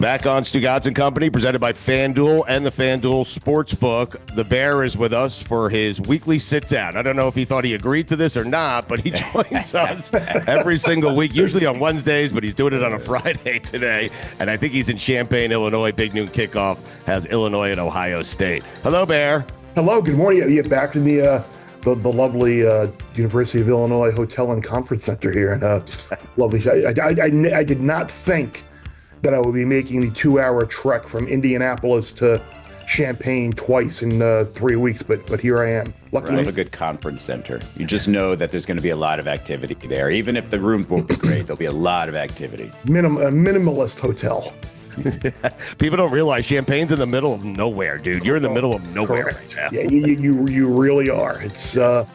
Back on Stugotz and Company, presented by FanDuel and the FanDuel Sportsbook. The Bear is with us for his weekly sit-down. I don't know if he thought he agreed to this or not, but he joins us every single week, usually on Wednesdays, but he's doing it on a Friday today. And I think he's in Champaign, Illinois. Big noon kickoff has Illinois and Ohio State. Hello, Bear. Hello, good morning. Yeah, back in the lovely University of Illinois Hotel and Conference Center here. And lovely. I did not think that I would be making the 2-hour trek from Indianapolis to Champaign twice in 3 weeks, but here I am. Lucky a good conference center. You just know that there's going to be a lot of activity there. Even if the rooms won't be great, there'll be a lot of activity. A minimalist hotel. People don't realize Champagne's in the middle of nowhere, dude. You're in the middle of nowhere right now. Yeah, you really are. It's a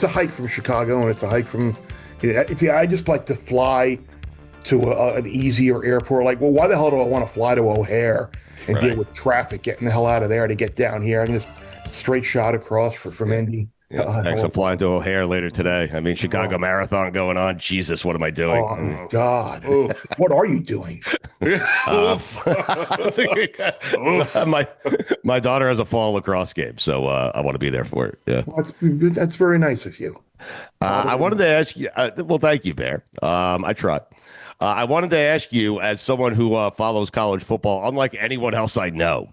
hike from Chicago, and it's a hike from. I just like to fly to an easier airport. Like, well, why the hell do I want to fly to O'Hare and deal with traffic getting the hell out of there to get down here? I'm just straight shot across from Indy. Yeah, thanks. I'm flying to O'Hare later today. I mean, Chicago Marathon going on. Jesus, what am I doing? Oh, God. What are you doing? My daughter has a fall lacrosse game, so I want to be there for it. Yeah, well, that's very nice of you. I wanted to ask you. Well, thank you, Bear. I tried. I wanted to ask you, as someone who follows college football, unlike anyone else I know,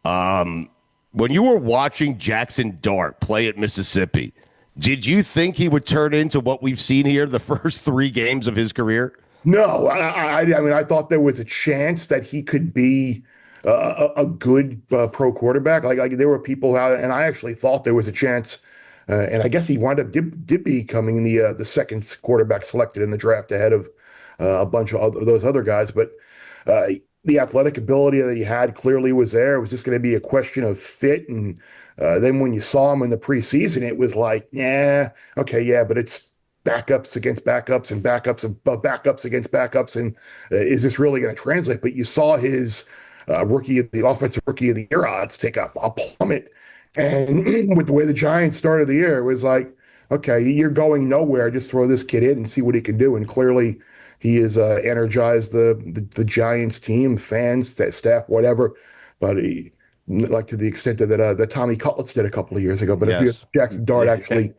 when you were watching Jaxson Dart play at Mississippi, did you think he would turn into what we've seen here the first 3 games of his career? No, I mean, I thought there was a chance that he could be a good pro quarterback. Like there were people out, and I actually thought there was a chance. And I guess he wound up did becoming the second quarterback selected in the draft ahead of a bunch of those other guys. But the athletic ability that he had clearly was there. It was just going to be a question of fit. And then when you saw him in the preseason, it was like, yeah, okay, yeah, but it's backups against backups and backups and backups against backups. And is this really going to translate? But you saw his offensive rookie of the year odds take up a plummet. And with the way the Giants started the year, it was like, okay, you're going nowhere. Just throw this kid in and see what he can do. And clearly, he has energized the Giants team, fans, staff, whatever. But like to the extent that Tommy Cutlets did a couple of years ago. But if Jaxson Dart actually,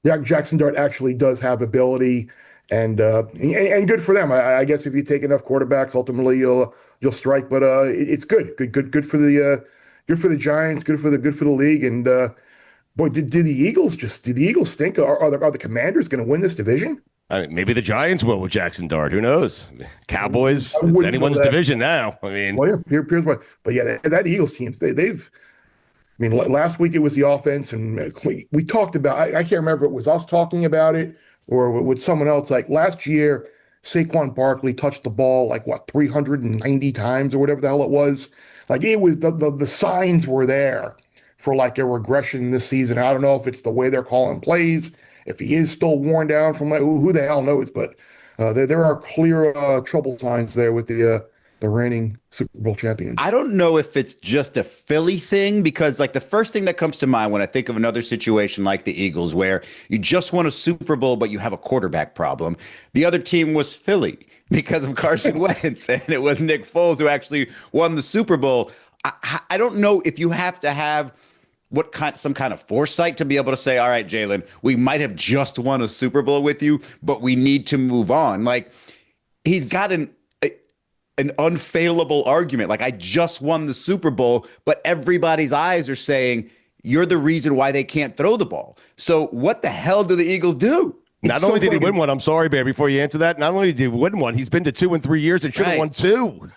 Jaxson Dart actually does have ability, and good for them. I guess if you take enough quarterbacks, ultimately you'll strike. But it's good for the. Good for the Giants. Good for the league. And boy, did the Eagles stink? Are the Commanders going to win this division? I mean, maybe the Giants will with Jaxson Dart. Who knows? Cowboys. It's anyone's division now. I mean, well, yeah, here's what. But yeah, that Eagles team. They've. I mean, last week it was the offense, and we talked about. I can't remember if it was us talking about it or with someone else. Like last year, Saquon Barkley touched the ball 390 times or whatever the hell it was. Like it was the signs were there for like a regression this season. I don't know if it's the way they're calling plays, if he is still worn down from who the hell knows, but there are clear trouble signs there with the reigning Super Bowl champions. I don't know if it's just a Philly thing, because like the first thing that comes to mind when I think of another situation like the Eagles, where you just won a Super Bowl, but you have a quarterback problem. The other team was Philly, because of Carson Wentz, and it was Nick Foles who actually won the Super Bowl. I don't know if you have to have some kind of foresight to be able to say, all right, Jalen, we might have just won a Super Bowl with you, but we need to move on. Like, he's got an unfailable argument. Like, I just won the Super Bowl, but everybody's eyes are saying you're the reason why they can't throw the ball. So what the hell do the Eagles do? Not only did he win one, I'm sorry, Bear, before you answer that, not only did he win one, he's been to 2 in 3 years and should have won 2.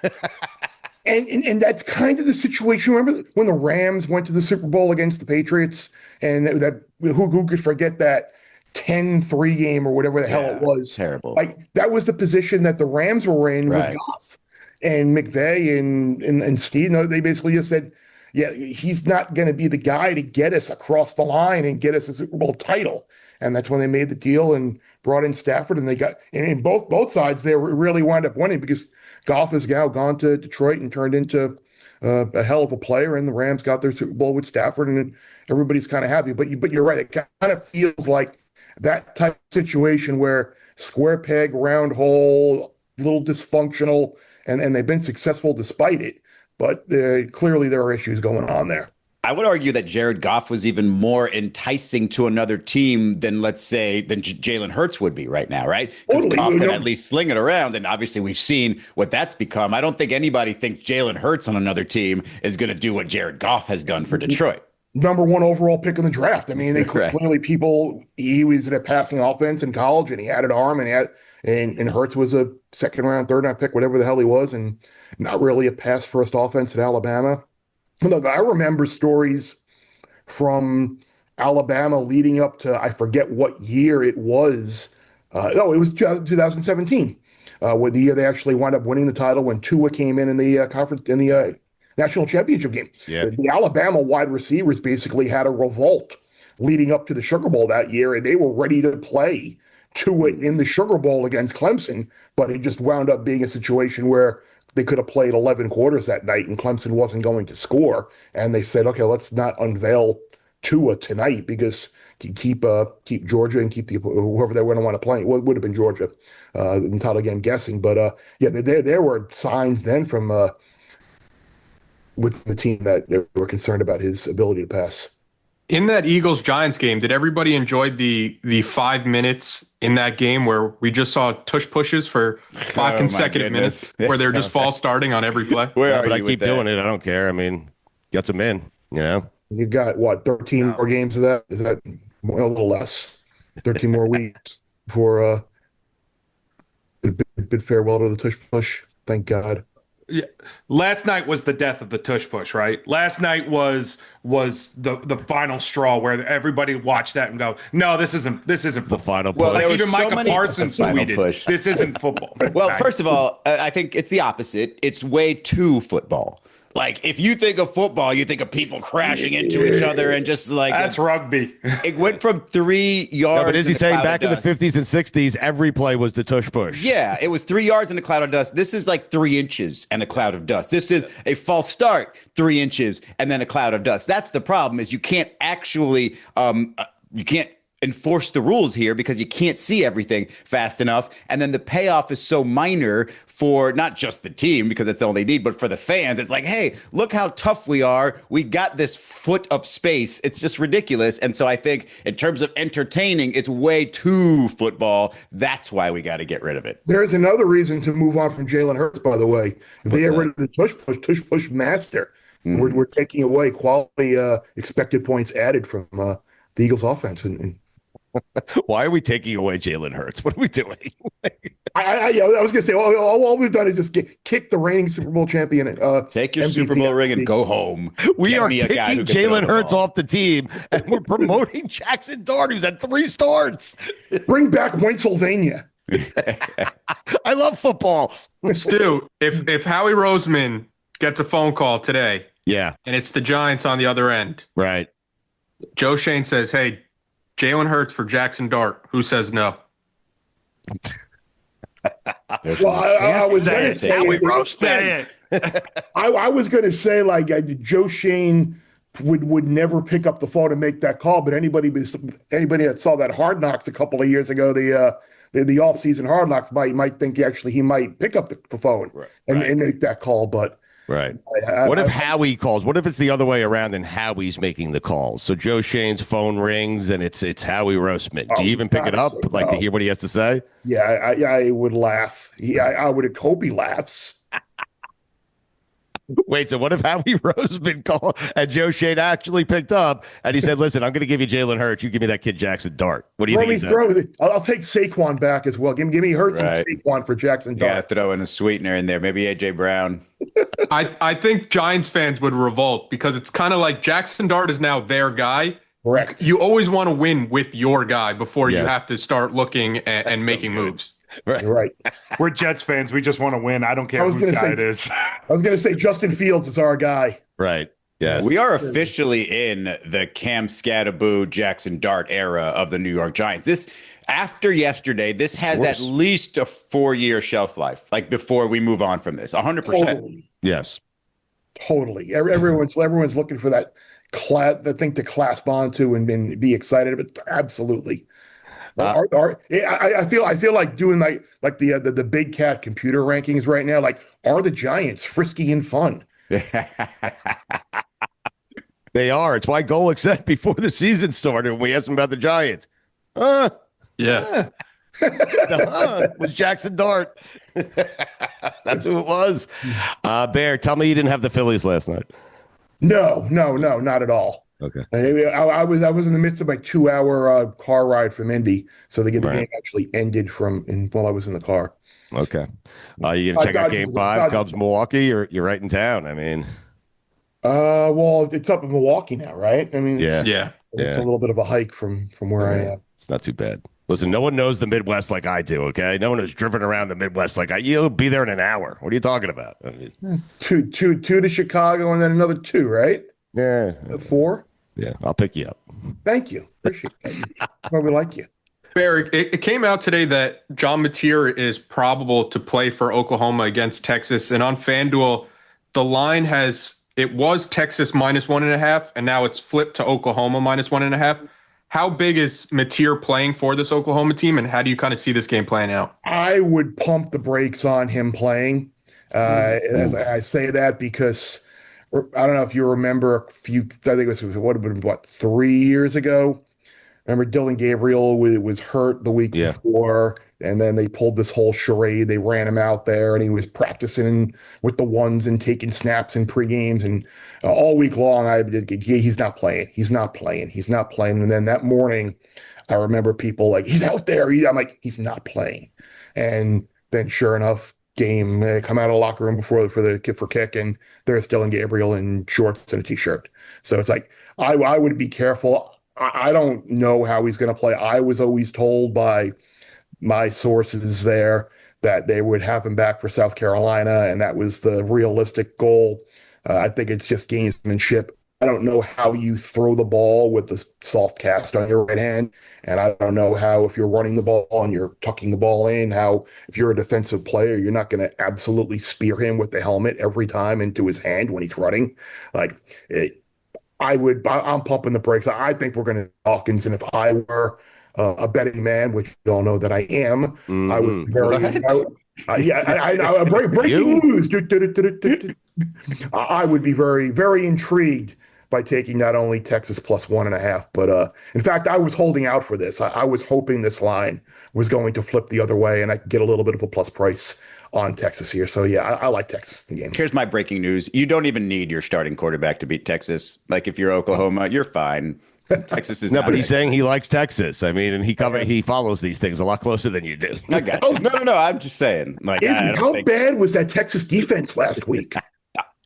And that's kind of the situation. Remember when the Rams went to the Super Bowl against the Patriots, and who could forget that 10-3 game or whatever the hell it was? Terrible. Like that was the position that the Rams were in with Goff and McVay and Steve. No, they basically just said, yeah, he's not going to be the guy to get us across the line and get us a Super Bowl title. And that's when they made the deal and brought in Stafford, and they got and both sides they really wound up winning, because Goff has now gone to Detroit and turned into a hell of a player, and the Rams got their Super Bowl with Stafford, and everybody's kind of happy. But you're right, it kind of feels like that type of situation where square peg, round hole, little dysfunctional, and they've been successful despite it. But clearly there are issues going on there. I would argue that Jared Goff was even more enticing to another team than, let's say, than Jalen Hurts would be right now, right? Because Goff can at least sling it around, and obviously we've seen what that's become. I don't think anybody thinks Jalen Hurts on another team is going to do what Jared Goff has done for Detroit. Number 1 overall pick in the draft. I mean, they clearly he was in a passing offense in college, and he had an arm, and Hurts was a second round, third round pick, whatever the hell he was, and not really a pass first offense at Alabama. Look, I remember stories from Alabama leading up to, I forget what year it was. No, it was 2017, where the year they actually wound up winning the title when Tua came in the national championship game. Yeah. The Alabama wide receivers basically had a revolt leading up to the Sugar Bowl that year, and they were ready to play Tua in the Sugar Bowl against Clemson, but it just wound up being a situation where they could have played 11 quarters that night and Clemson wasn't going to score. And they said, okay, let's not unveil Tua tonight because keep Georgia and keep whoever they were going to want to play. Well, it would have been Georgia in the title game, guessing. But there were signs then from with the team that they were concerned about his ability to pass. In that Eagles-Giants game, did everybody enjoy the 5 minutes in that game where we just saw tush pushes for 5 consecutive minutes where they're just false starting on every play? But I keep doing it. I don't care. I mean, gets them in, You got, 13 more games of that? Is that a little less? 13 more weeks before bid farewell to the tush push. Thank God. Yeah. Last night was the death of the tush push, right? Last night was the final straw where everybody watched that and go, no, this isn't the final push. Well, like there even was so Micah many Parsons tweeted, push. this isn't football. Well, first of all, I think it's the opposite. It's way too football. Like, if you think of football, you think of people crashing into each other and just like... That's rugby. It went from 3 yards... No, but is he saying back in the 50s and 60s, every play was the tush push? Yeah, it was 3 yards and a cloud of dust. This is like 3 inches and a cloud of dust. This is a false start, 3 inches, and then a cloud of dust. That's the problem, is you can't actually... you can't enforce the rules here because you can't see everything fast enough. And then the payoff is so minor for not just the team because that's all they need, but for the fans. It's like, hey, look how tough we are. We got this foot of space. It's just ridiculous. And so I think in terms of entertaining, it's way too football. That's why we got to get rid of it. There's another reason to move on from Jalen Hurts, by the way. If they get rid of the tush push master, we're taking away quality expected points added from the Eagles offense. And why are we taking away Jalen Hurts? What are we doing? I was going to say, all we've done is just kick the reigning Super Bowl champion. Take your MVP Super Bowl ring and go home. We are kicking Jalen Hurts off the team, and we're promoting Jaxson Dart, who's had 3 starts. Bring back Pennsylvania. I love football. Stu, if Howie Roseman gets a phone call today, yeah, and it's the Giants on the other end, right? Joe Shane says, hey, Jalen Hurts for Jaxson Dart. Who says no? I was going to say, I was going to say, like, Joe Shane would never pick up the phone and make that call. But anybody that saw that Hard Knocks a couple of years ago, the off-season Hard Knocks might think actually he might pick up the phone and make that call. But right. What if Howie calls? What if it's the other way around and Howie's making the calls? So Joe Shane's phone rings and it's Howie Roseman. Do you even pick it up, to hear what he has to say? Yeah, I would laugh. I would hope he laughs. Wait, so what if Howie Roseman called and Joe Shane actually picked up and he said, listen, I'm going to give you Jalen Hurts. You give me that kid Jaxson Dart. What do you think he said? I'll take Saquon back as well. Give me Hurts and Saquon for Jaxson Dart. Yeah, throw in a sweetener in there. Maybe A.J. Brown. I think Giants fans would revolt because it's kind of like Jaxson Dart is now their guy. Correct. You always want to win with your guy before you have to start looking and making moves. Right. We're Jets fans. We just want to win. I don't care whose guy it is. I was going to say Justin Fields is our guy. Right. Yes. We are officially in the Cam Scattaboo, Jaxson Dart era of the New York Giants. This, after yesterday, this has at least a 4-year shelf life, like before we move on from this. 100%. Totally. Yes. Totally. Everyone's looking for that thing to clasp onto and be excited about. Absolutely. I feel like doing like the big cat computer rankings right now. Like, are the Giants frisky and fun? They are. It's why Golick said before the season started when we asked him about the Giants. Yeah. Was Jaxson Dart. That's who it was. Bear, tell me you didn't have the Phillies last night. No, not at all. Okay. I was in the midst of my 2-hour car ride from Indy, so the game actually ended while I was in the car. Okay. You gonna check out Game 5, Cubs Milwaukee? You're right in town. I mean, well, it's up in Milwaukee now, right? I mean, Yeah. it's a little bit of a hike from where I am. It's not too bad. Listen, no one knows the Midwest like I do, okay? No one has driven around the Midwest like you'll be there in an hour. What are you talking about? I mean, two to Chicago and then another 2, right? Yeah. 4? Yeah, I'll pick you up. Thank you. Appreciate it. Well, we like you. Barry, it came out today that John Mateer is probable to play for Oklahoma against Texas. And on FanDuel, the line it was Texas -1.5, and now it's flipped to Oklahoma -1.5. How big is Mateer playing for this Oklahoma team, and how do you kind of see this game playing out? I would pump the brakes on him playing. As I say that because I don't know if you remember I think it was 3 years ago. Remember Dylan Gabriel was hurt the week before, and then they pulled this whole charade. They ran him out there, and he was practicing with the ones and taking snaps in pre-games. And all week long, he's not playing. He's not playing. He's not playing. And then that morning, I remember people like, he's out there. I'm like, he's not playing. And then sure enough, game come out of the locker room for kick, and there's Dylan Gabriel in shorts and a t-shirt. So it's like, I would be careful. I don't know how he's going to play. I was always told by my sources there that they would have him back for South Carolina, and that was the realistic goal. I think it's just gamesmanship. I don't know how you throw the ball with the soft cast on your right hand, and I don't know how, if you're running the ball and you're tucking the ball in, how if you're a defensive player, you're not going to absolutely spear him with the helmet every time into his hand when he's running. I'm pumping the brakes. I think we're going to Dawkins, and if I were a betting man, which you all know that I am, I would be very breaking news. I would be very, very intrigued by taking not only Texas +1.5, but in fact, I was holding out for this. I was hoping this line was going to flip the other way, and I could get a little bit of a plus price on Texas here. So yeah, I like Texas in the game. Here's my breaking news. You don't even need your starting quarterback to beat Texas. Like if you're Oklahoma, you're fine. Texas is no, but he's saying he likes Texas. I mean, and he follows these things a lot closer than you do. I got you. No. I'm just saying. Like, how bad was that Texas defense last week?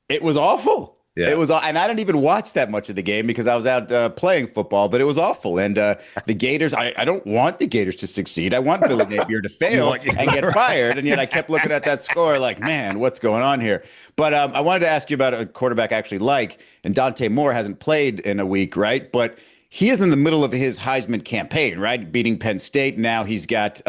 It was awful. Yeah. It was, and I didn't even watch that much of the game because I was out playing football, but it was awful. And the Gators, I don't want the Gators to succeed. I want Billy Napier to fail and get fired. And yet I kept looking at that score like, man, what's going on here? But I wanted to ask you about a quarterback I actually like. And Dante Moore hasn't played in a week, right? But he is in the middle of his Heisman campaign, right? Beating Penn State. Now he's got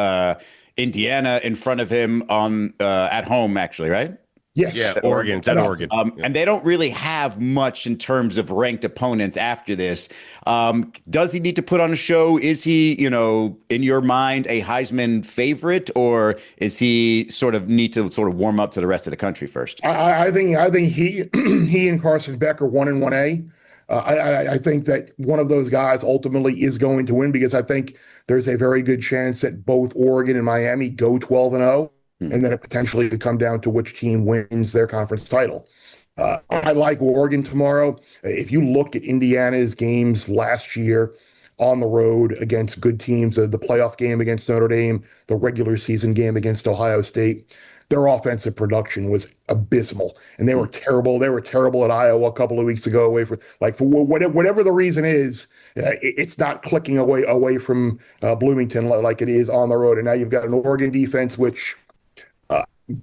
Indiana in front of him at home, actually, right? Yes. Yeah, Oregon. It's at Oregon. And they don't really have much in terms of ranked opponents after this. Does he need to put on a show? Is he, in your mind, a Heisman favorite, or is he need to warm up to the rest of the country first? I think he and Carson Beck are 1 and 1A. I think that one of those guys ultimately is going to win because I think there's a very good chance that both Oregon and Miami go 12-0. And then it potentially could come down to which team wins their conference title. I like Oregon tomorrow. If you look at Indiana's games last year on the road against good teams, the playoff game against Notre Dame, the regular season game against Ohio State, their offensive production was abysmal. And they were terrible. They were terrible at Iowa a couple of weeks ago for whatever the reason is, it's not clicking away from Bloomington like it is on the road. And now you've got an Oregon defense, which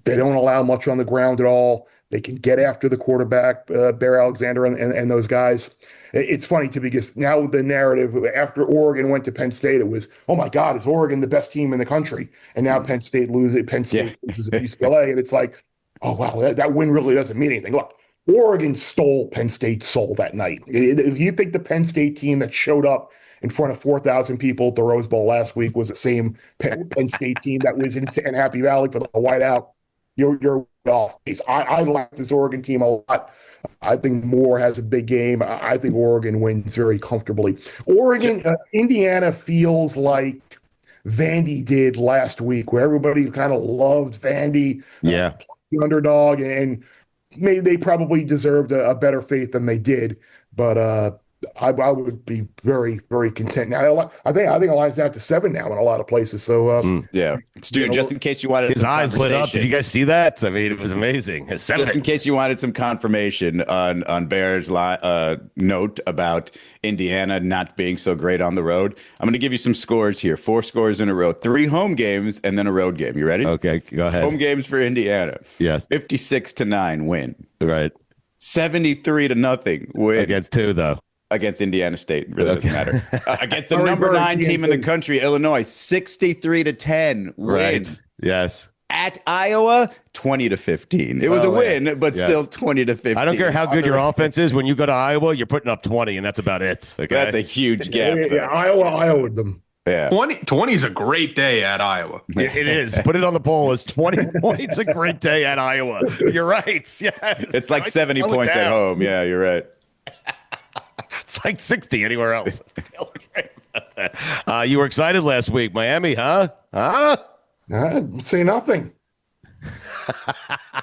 they don't allow much on the ground at all. They can get after the quarterback, Bear Alexander and those guys. It's funny too because now the narrative after Oregon went to Penn State, it was, oh my God, is Oregon the best team in the country? And now Penn State loses at UCLA, and it's like, oh wow, that win really doesn't mean anything. Look, Oregon stole Penn State's soul that night. If you think the Penn State team that showed up in front of 4,000 people at the Rose Bowl last week was the same Penn State team that was in Happy Valley for the whiteout. You're off. I like this Oregon team a lot. I think Moore has a big game. I think Oregon wins very comfortably. Indiana feels like Vandy did last week, where everybody kind of loved Vandy, Yeah. the underdog, and maybe they probably deserved a better fate than they did. But I would be very, very content. Now, I think the line's down to 7 now in a lot of places. So Yeah. Stu, just in case you wanted His some eyes lit up. Did you conversation- guys see that? I mean, it was amazing. Just in case you wanted some confirmation on Bear's note about Indiana not being so great on the road, I'm going to give you some scores here. 4 scores in a row, 3 home games, and then a road game. You ready? Okay, go ahead. Home games for Indiana. Yes. 56-9 win. Right. 73-0 win. Against 2, though. Against Indiana State. Really doesn't matter. Against the Sorry, number Bird, 9 team in the TNT. country, Illinois, 63-10 win. Right. Yes. At Iowa, 20-15. It was a win, but Yes. still 20-15. I don't care how good your offense is. When you go to Iowa, you're putting up 20, and that's about it. Okay? That's a huge gap. yeah, Iowa them. Yeah. 20 is a great day at Iowa. It is. Put it on the poll as 20 points. A great day at Iowa. You're right. Yes. It's like 70 Slow it points at down. home. Yeah, you're right. It's like 60 anywhere else. You were excited last week, Miami, huh? Say nothing.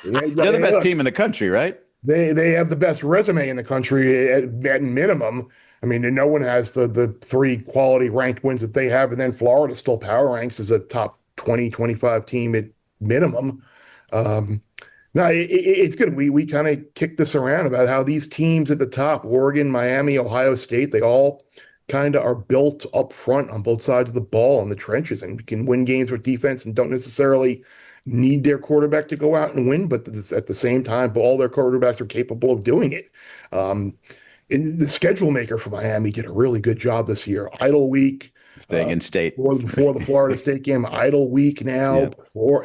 They're the best team in the country, right? They have the best resume in the country at minimum. I mean, no one has the 3 quality ranked wins that they have, and then Florida still power ranks as a top 20, 25 team at minimum. No, it's good. We kind of kicked this around about how these teams at the top, Oregon, Miami, Ohio State, they all kind of are built up front on both sides of the ball in the trenches and can win games with defense and don't necessarily need their quarterback to go out and win, but at the same time, all their quarterbacks are capable of doing it. And the schedule maker for Miami did a really good job this year. Idle week. Staying in state. Before the Florida State game, idle week now,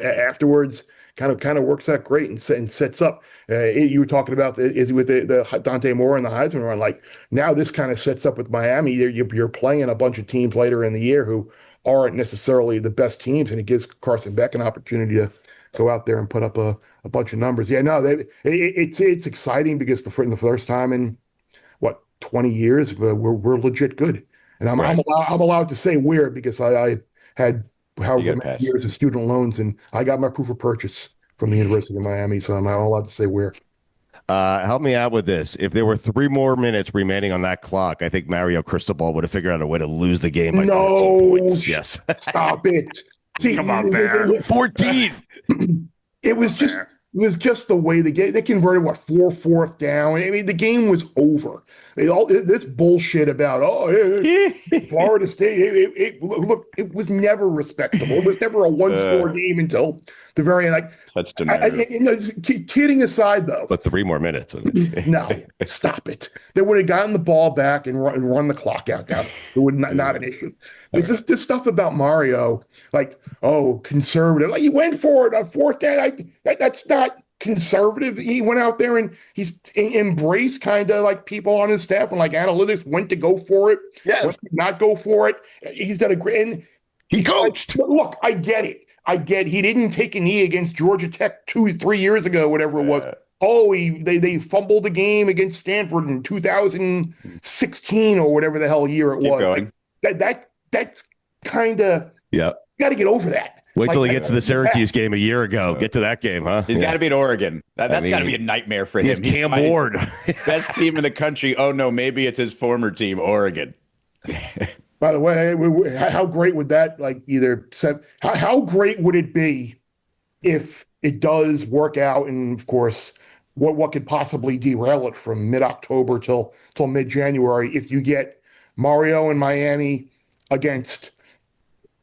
afterwards. Kind of works out great and sets up. You were talking about with the Dante Moore and the Heisman run. Like now, this kind of sets up with Miami. You're playing a bunch of teams later in the year who aren't necessarily the best teams, and it gives Carson Beck an opportunity to go out there and put up a bunch of numbers. Yeah, no, it's exciting because for the first time in 20 years, we're legit good, and I'm allowed to say we're because I had however many years of student loans, and I got my proof of purchase from the University of Miami, so I'm allowed to say where. Help me out with this. If there were 3 more minutes remaining on that clock, I think Mario Cristobal would have figured out a way to lose the game by 14 points. Yes. Stop it. See, Come on, Bear. 14. It was just the way they converted 4 fourth down. I mean, the game was over. This bullshit about Florida State. Look, it was never respectable. It was never a 1-score game until the very end. Like, Touched a nerve. Kidding aside, though. But 3 more minutes. I mean. No, stop it. They would have gotten the ball back and run the clock out. It would not an issue. There's this stuff about Mario, like, conservative. Like, he went for it on 4th down. That's not conservative. He went out there and he's embraced kind of like people on his staff and like analytics went to go for it. Yes. Went to not go for it. He's done a great. And He coached. Look, I get it. He didn't take a knee against Georgia Tech 2-3 years ago, whatever it was. They fumbled the game against Stanford in 2016 or whatever the hell year it was. Going. Like, that's kind of you got to get over that. Wait till he gets to the Syracuse game a year ago. Get to that game, huh? He's got to beat Oregon. That's got to be a nightmare for him. He's Cam Ward. Best team in the country. Oh, no, maybe it's his former team, Oregon. By the way, how great would that how great would it be if it does work out? And of course, what could possibly derail it from mid-October till mid-January if you get Mario and Miami against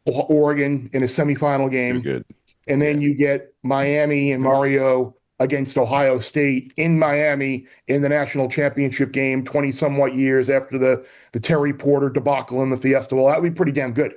Oregon in a semifinal game, Good. and then you get Miami and Mario against Ohio State in Miami in the national championship game 20 somewhat years after the Terry Porter debacle in the Fiesta Bowl. That would be pretty damn good.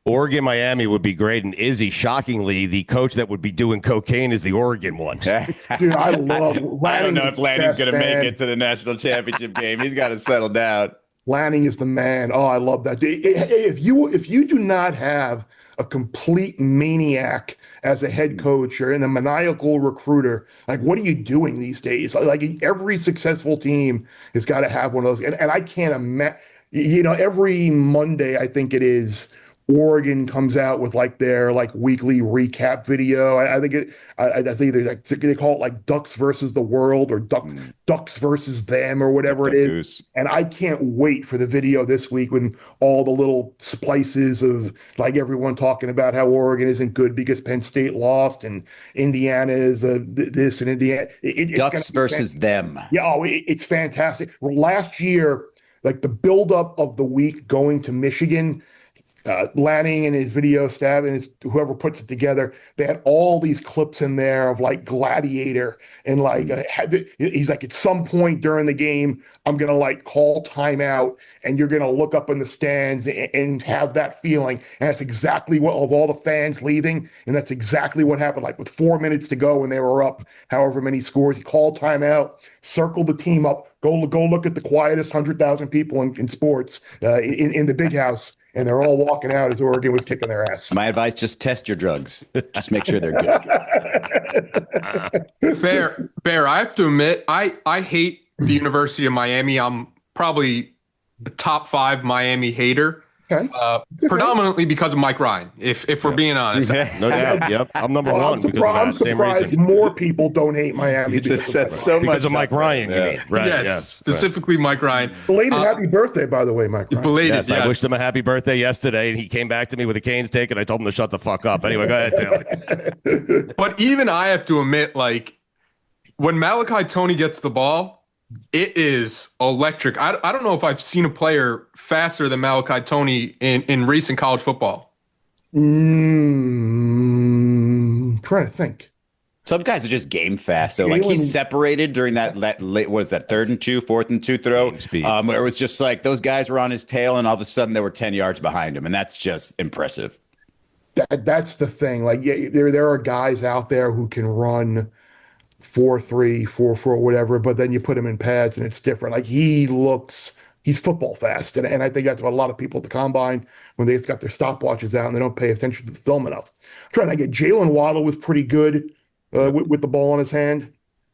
Oregon, Miami would be great. And Izzy, shockingly, the coach that would be doing cocaine is the Oregon one. Dude, I love I don't know if Lanning's going to make it to the national championship game. He's got to settle down. Lanning is the man. Oh, I love that. If you do not have a complete maniac as a head coach or a maniacal recruiter, like what are you doing these days? Like every successful team has got to have one of those. And I can't imagine, every Monday, I think it is, Oregon comes out with like their like weekly recap video. I think they call it like Ducks versus the World or Ducks versus them or whatever it is. Goose. And I can't wait for the video this week when all the little splices of like everyone talking about how Oregon isn't good because Penn State lost and Indiana is this and Indiana. Ducks versus them. Yeah, it's fantastic. Last year, like the buildup of the week going to Michigan, Lanning and his video staff and whoever puts it together, they had all these clips in there of like Gladiator and like he's like, at some point during the game, I'm gonna like call timeout and you're gonna look up in the stands and have that feeling. And that's exactly what of all the fans leaving, and that's exactly what happened. Like with 4 minutes to go when they were up, however many scores, he called timeout, circled the team up, go look at the quietest 100,000 people in sports in the big house. And they're all walking out as Oregon was kicking their ass. My advice, just test your drugs. Just make sure they're good. Bear, I have to admit, I hate the University of Miami. I'm probably the top 5 Miami hater. Okay. Predominantly because of Mike Ryan, if we're being honest. No doubt. Yep. I'm number one. I'm surprised more people don't hate Miami. You just said so much because of Mike Ryan, you mean. Right. Yes, specifically Mike Ryan. Belated happy birthday, by the way, Mike Ryan. Belated, yes, I wished him a happy birthday yesterday, and he came back to me with a Canes take, and I told him to shut the fuck up. Anyway, go ahead, Taylor. But even I have to admit, like, when Malachi Tony gets the ball, it is electric. I don't know if I've seen a player faster than Malachi Tony in recent college football. Trying to think. Some guys are just game fast. So like he's separated during that late, what is that, 3rd and 2, 4th and 2 throw? Where it was just like those guys were on his tail and all of a sudden they were 10 yards behind him. And that's just impressive. That's the thing. Like, yeah, there are guys out there who can run 4.3, 4.4, whatever, but then you put him in pads and it's different. Like he's football fast. And I think that's what a lot of people at the combine, when they've got their stopwatches out and they don't pay attention to the film enough. I'm trying to get Jalen Waddle was pretty good with the ball in his hand.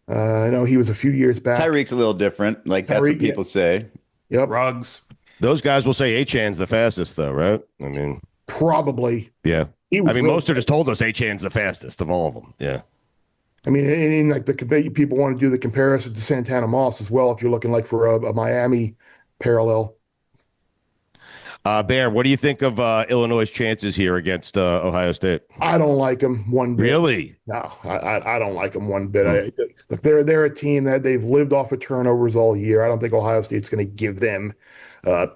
I know he was a few years back. Tyreek's a little different. Like that's what people say. Yep. Ruggs. Those guys will say Achan's the fastest, though, right? I mean, probably. Yeah. I mean, really Mostert just told us Achan's the fastest of all of them. Yeah. I mean, and like people want to do the comparison to Santana Moss as well. If you're looking like for a Miami parallel. Bear, what do you think of Illinois' chances here against Ohio State? I don't like them one bit. Really? No, I don't like them one bit. Look, they're a team that they've lived off of turnovers all year. I don't think Ohio State's going to give them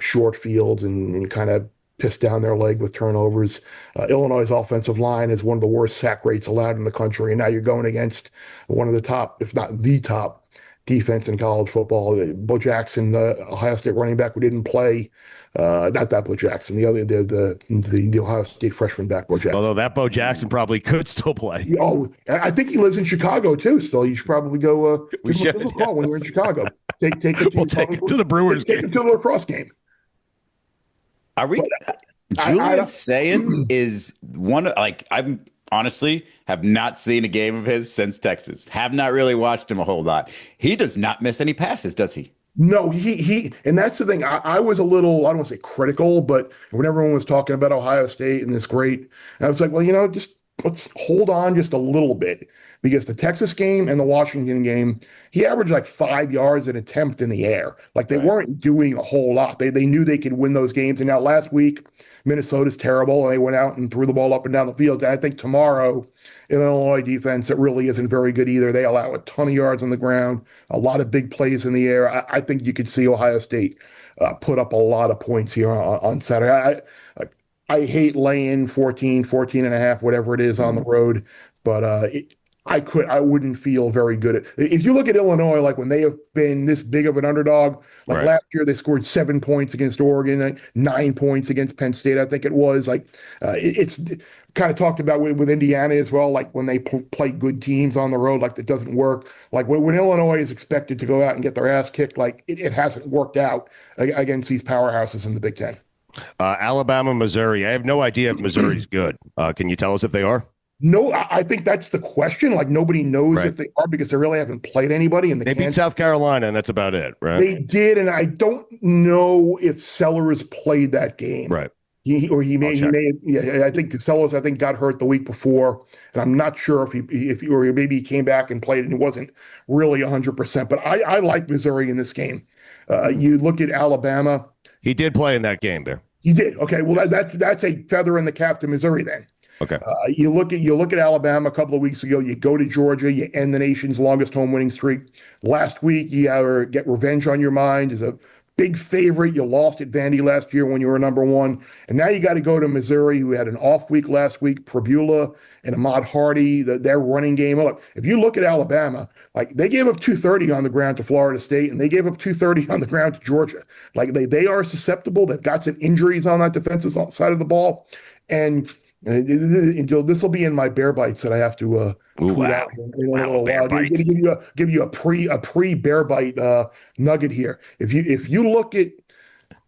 short fields and kind of piss down their leg with turnovers. Illinois' offensive line is one of the worst sack rates allowed in the country, and now you're going against one of the top, if not the top, defense in college football. Bo Jaxson, the Ohio State running back who didn't play, not that Bo Jaxson, the Ohio State freshman back, Bo Jaxson. Although that Bo Jackson probably could still play. Oh, I think he lives in Chicago too. Still, you should probably go. Give him a call when you're in Chicago. Take him to the Brewers game. Take him to the lacrosse game. Are we? Julian saying is one like I'm honestly have not seen a game of his since Texas. Have not really watched him a whole lot. He does not miss any passes, does he? No, he and that's the thing. I was a little, I don't want to say critical, but when everyone was talking about Ohio State and this great, I was like, well, just let's hold on just a little bit, because the Texas game and the Washington game, he averaged like 5 yards an attempt in the air. Like they weren't doing a whole lot. They knew they could win those games. And now last week, Minnesota's terrible, and they went out and threw the ball up and down the field. And I think tomorrow, in Illinois defense, it really isn't very good either. They allow a ton of yards on the ground, a lot of big plays in the air. I think you could see Ohio State put up a lot of points here on Saturday. I hate laying 14 and a half, whatever it is on the road, but I wouldn't feel very good if you look at Illinois, like when they have been this big of an underdog, like last year they scored 7 points against Oregon, 9 points against Penn State, I think it was. Like it's kind of talked about with Indiana as well, like when they play good teams on the road, like that doesn't work. Like when Illinois is expected to go out and get their ass kicked, like it hasn't worked out against these powerhouses in the Big Ten. Alabama, Missouri. I have no idea if Missouri's good. Can you tell us if they are? No, I think that's the question. Like nobody knows if they are because they really haven't played anybody. And they beat South Carolina, and that's about it, right? They did, and I don't know if Sellers played that game. Right. He may. Yeah, I think Sellers got hurt the week before, and I'm not sure if maybe he came back and played and it wasn't really 100%. But I like Missouri in this game. You look at Alabama. He did play in that game there. He did. Okay. Well, that's a feather in the cap to Missouri then. Okay. You look at Alabama a couple of weeks ago. You go to Georgia. You end the nation's longest home winning streak. Last week, you get revenge on your mind as a big favorite. You lost at Vandy last year when you were number one, and now you got to go to Missouri, who had an off week last week. Prabula and Ahmad Hardy, their running game. Look, if you look at Alabama, like they gave up 230 on the ground to Florida State, and they gave up 230 on the ground to Georgia. Like they are susceptible. They've got some injuries on that defensive side of the ball, and this will be in my bear bites that I have to tweet out in a little while. Give you a pre bear bite nugget here. If you look at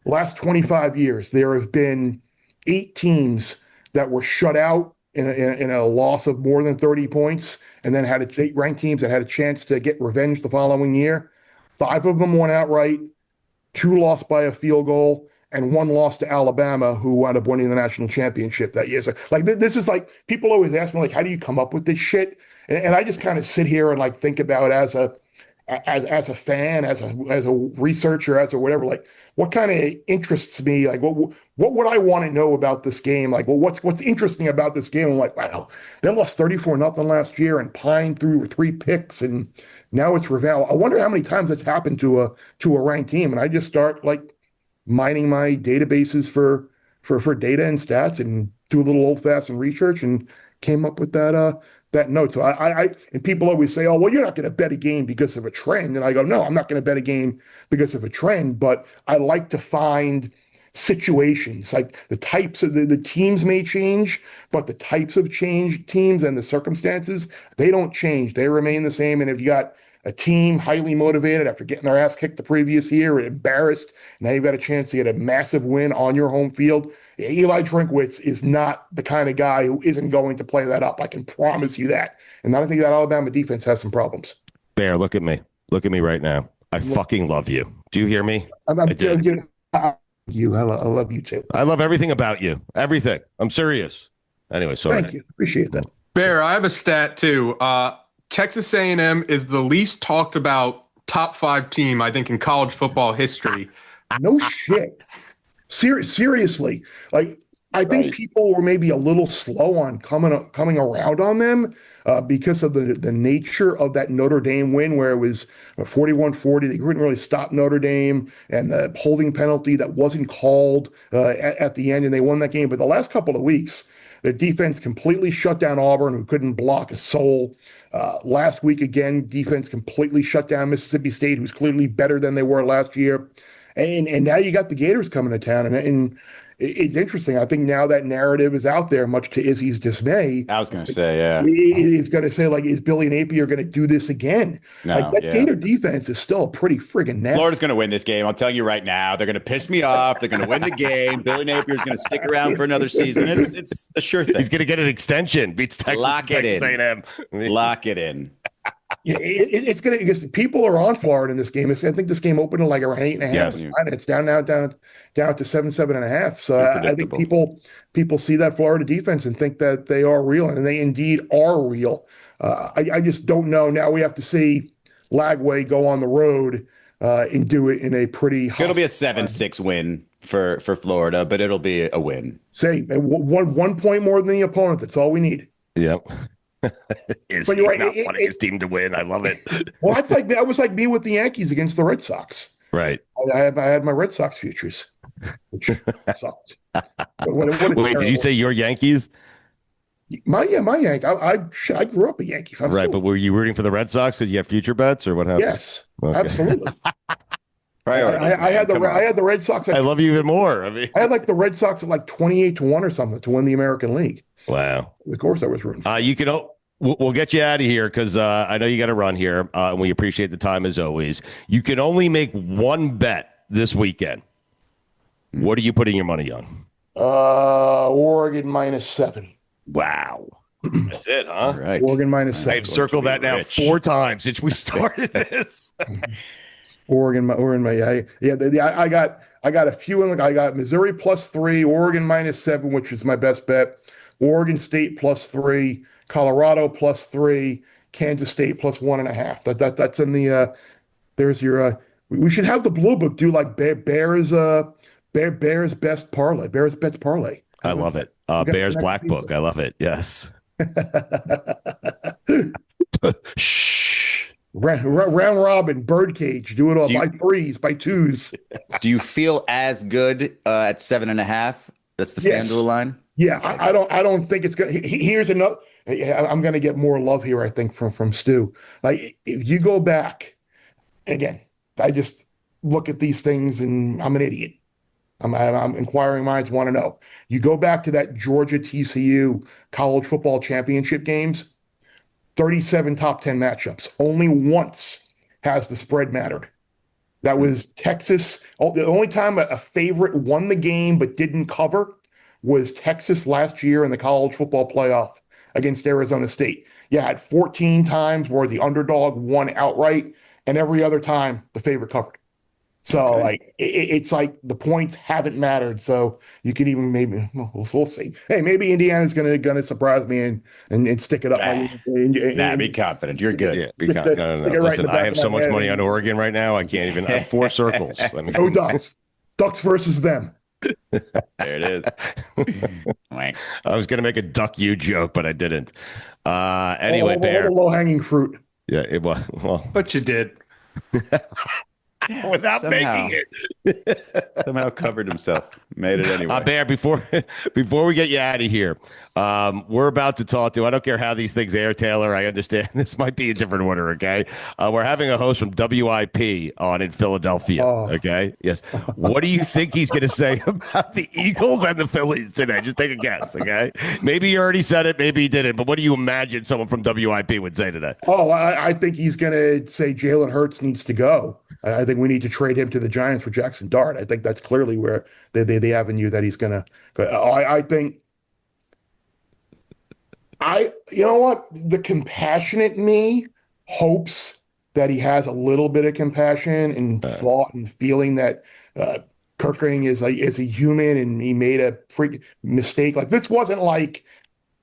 last 25 years, there have been 8 teams that were shut out in a loss of more than 30 points, and then had 8 ranked teams that had a chance to get revenge the following year. 5 of them won outright, 2 lost by a field goal, and 1 lost to Alabama, who wound up winning the national championship that year. So, like, this is like, people always ask me, like, how do you come up with this shit? And I just kind of sit here and like think about as a fan, as a researcher, as a whatever, like what kind of interests me, like what would I want to know about this game? Like, well, what's interesting about this game? I'm like, wow, they lost 34-0 last year and pined through 3 picks, and now it's revenge. I wonder how many times that's happened to a ranked team. And I just start like mining my databases for data and stats and do a little old-fashioned research and came up with that note. So I and people always say, oh, well, you're not going to bet a game because of a trend. And I go, no, I'm not going to bet a game because of a trend, but I like to find situations, like the types of the teams may change, but the types of teams and the circumstances, they don't change. They remain the same. And if you got a team highly motivated after getting their ass kicked the previous year and embarrassed, now you've got a chance to get a massive win on your home field. Eli Drinkwitz is not the kind of guy who isn't going to play that up. I can promise you that. And I think that Alabama defense has some problems. Bear, look at me. Look at me right now. I fucking love you. Do you hear me? I love you too. I love everything about you. Everything. I'm serious. Anyway, sorry. Thank you. Appreciate that. Bear, I have a stat too. Texas A&M is the least talked about top 5 team, I think, in college football history. No shit. Seriously. Like, I think people were maybe a little slow on coming around on them because of the nature of that Notre Dame win, where it was 41-40. They couldn't really stop Notre Dame, and the holding penalty that wasn't called at the end, and they won that game. But the last couple of weeks, their defense completely shut down Auburn, who couldn't block a soul. Last week, again, defense completely shut down Mississippi State, who's clearly better than they were last year. And now you got the Gators coming to town. And it's interesting. I think now that narrative is out there, much to Izzy's dismay. I was going to say, yeah. He's going to say, like, is Billy Napier going to do this again? No, like, that Gator defense is still pretty friggin' nasty. Florida's going to win this game. I'll tell you right now. They're going to piss me off. They're going to win the game. Billy Napier's going to stick around for another season. It's a sure thing. He's going to get an extension. Beats Texas. Lock it in. A&M. Lock it in. Yeah, it's going to, because people are on Florida in this game. I think this game opened at like around 8.5. Yes. And it's down to 7.5. So I think people see that Florida defense and think that they are real, and they indeed are real. I just don't know. Now we have to see Lagway go on the road and do it in a pretty. It'll be a 7-6 win for Florida, but it'll be a win. Say 1 point more than the opponent. That's all we need. Yep. Is he not wanting his team to win? I love it. Well, that was like me with the Yankees against the Red Sox. Right. I had my Red Sox futures, which sucked. Wait, did you say your Yankees? My Yankee. I grew up a Yankee fan. Right, but were you rooting for the Red Sox? Did you have future bets or what happened? Yes, Okay. absolutely. Priorities, I had man. Come on. the Red Sox. I love you even more. I mean, I had like the Red Sox at like 28-1 or something to win the American League. wow. Of course, I was rooting for. You can. We'll get you out of here because I know you got to run here, and we appreciate the time as always. You can only make one bet this weekend. What are you putting your money on? Oregon -7. Wow. That's it, huh? All right. Oregon -7. I've circled that now 4 times since we started this. Oregon. I got a few. I got Missouri +3, Oregon -7, which is my best bet. Oregon State +3, Colorado +3, Kansas State +1.5. That's in the. There's your. We should have the Blue Book do like Bears best parlay, Bears bets parlay. I love it. Bears Black Book. I love it. Yes. Shh. Round robin, birdcage, do it all by 3s, by 2s. Do you feel as good at 7.5? That's the Yes. FanDuel line. Yeah, I don't think it's gonna. Here's another. I'm gonna get more love here, I think, from Stu. Like if you go back again, I just look at these things and I'm an idiot. I'm inquiring minds want to know. You go back to that Georgia TCU college football championship games, 37 top 10 matchups. Only once has the spread mattered. That was Texas. The only time a favorite won the game but didn't cover was Texas last year in the college football playoff against Arizona State. You had 14 times where the underdog won outright, and every other time the favorite covered. So like it's like the points haven't mattered. So you could even maybe we'll see. Hey, maybe Indiana's gonna surprise me and stick it up. Be confident. You're good. Yeah, Stick the- no. stick it right in Listen, the I back have of so my much head money and- on Oregon right now. I can't even. I have 4 circles. I mean, Go Ducks. Ducks versus them. There it is. I was gonna make a duck you joke, but I didn't. Anyway, all Bear. the low hanging fruit. Yeah, it was. Well, But you did. without somehow. making it. Somehow covered himself. Made it anyway. Bear, before we get you out of here, we're about to talk to. I don't care how these things air, Taylor. I understand this might be a different order. Okay, we're having a host from WIP on in Philadelphia. Okay, yes. What do you think he's going to say about the Eagles and the Phillies today? Just take a guess. Okay, maybe you already said it, maybe he didn't. But what do you imagine someone from WIP would say today? I think he's going to say Jalen Hurts needs to go. I think we need to trade him to the Giants for Jaxson Dart. I think that's clearly where the avenue that he's going to go. I think you know what? The compassionate me hopes that he has a little bit of compassion and thought and feeling that Kirkering is a human and he made a freak mistake. Like this wasn't like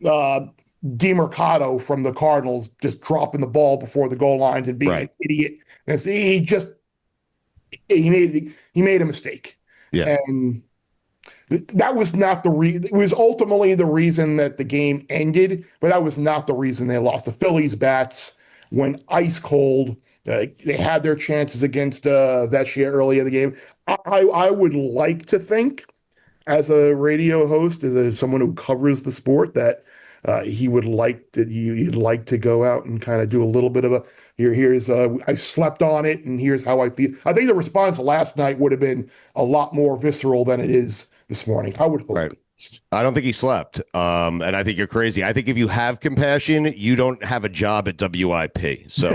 DeMercado from the Cardinals just dropping the ball before the goal lines and being an idiot. And he made a mistake. Yeah. And that was not the reason. It was ultimately the reason that the game ended, but that was not the reason they lost. The Phillies bats went ice cold. They had their chances against Vecchia early in the game. I would like to think, as a radio host, as someone who covers the sport, that he would like to. He'd like to go out and kind of do a little bit of a here's I slept on it and here's how I feel. I think the response last night would have been a lot more visceral than it is this morning. I would hope. Right. I don't think he slept. And I think you're crazy. I think if you have compassion, you don't have a job at WIP. So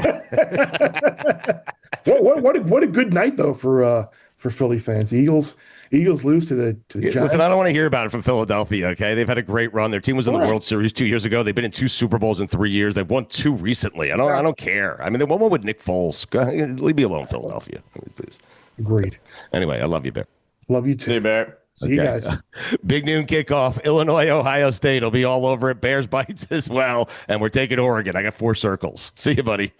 what a good night though for Philly fans. Eagles lose to the Giants. Listen, I don't want to hear about it from Philadelphia, okay? They've had a great run. Their team was in the World Series 2 years ago. They've been in 2 Super Bowls in 3 years. They've won 2 recently. I don't care. I mean, they won one with Nick Foles. Leave me alone, Philadelphia. Please. Agreed. Anyway, I love you, Bear. Love you too. Hey, Bear. See you guys. Big noon kickoff. Illinois, Ohio State will be all over it. Bears bites as well. And we're taking Oregon. I got 4 circles. See you, buddy.